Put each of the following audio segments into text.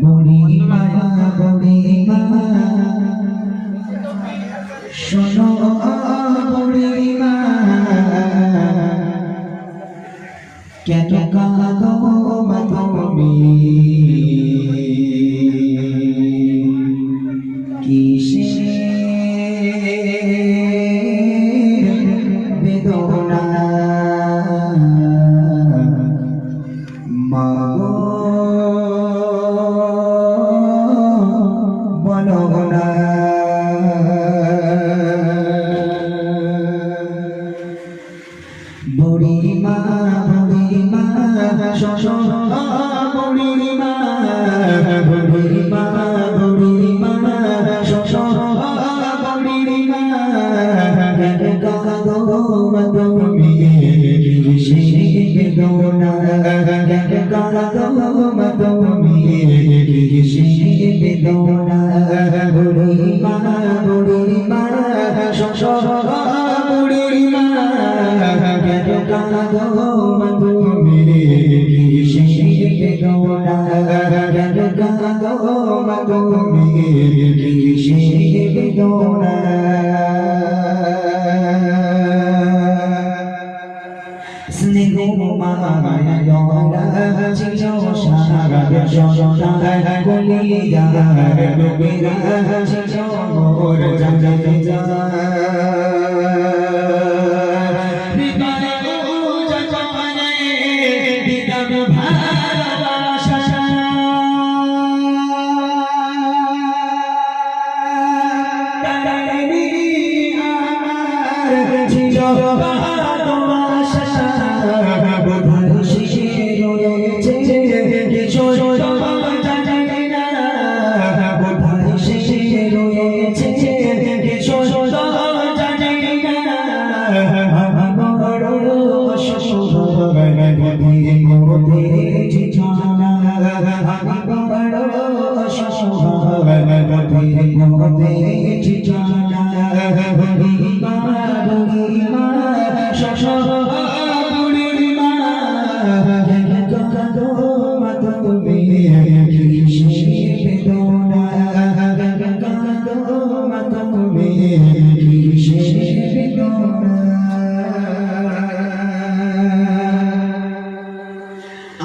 বুড়িমা বুড়িমা শোনো বুড়িমা কেন কাঁদো মা তুমি কিসের বেদনা মা গো বলো না বুড়িমা বুড়িমা শোনো বুড়িমা বুড়িমা বুড়িমা শোনো বুড়িমা কেন কাঁদো মা তুমি কিসের বেদনা কেন কাঁদো মা তুমি কিসের বেদনা বুড়িমা বুড়িমা শোনো বুড়িমা কেন কাঁদো মা তুমি কিসের বেদনা কেন কাঁদো মা তুমি কিসের বেদনা স্নেহ মায়া ছিল সারা যশোদা কলিজার নবীরা ছিল মোর জানতে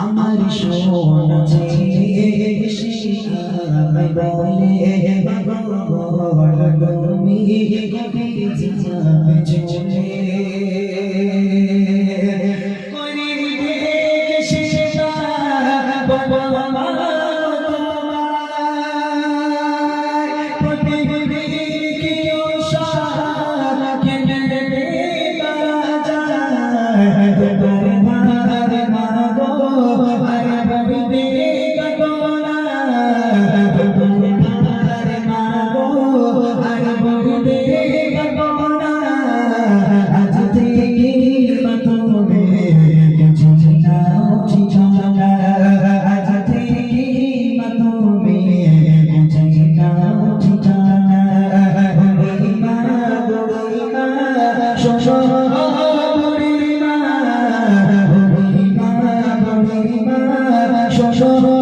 আমার সোনা তুমি কবে যাবে চলে শোনো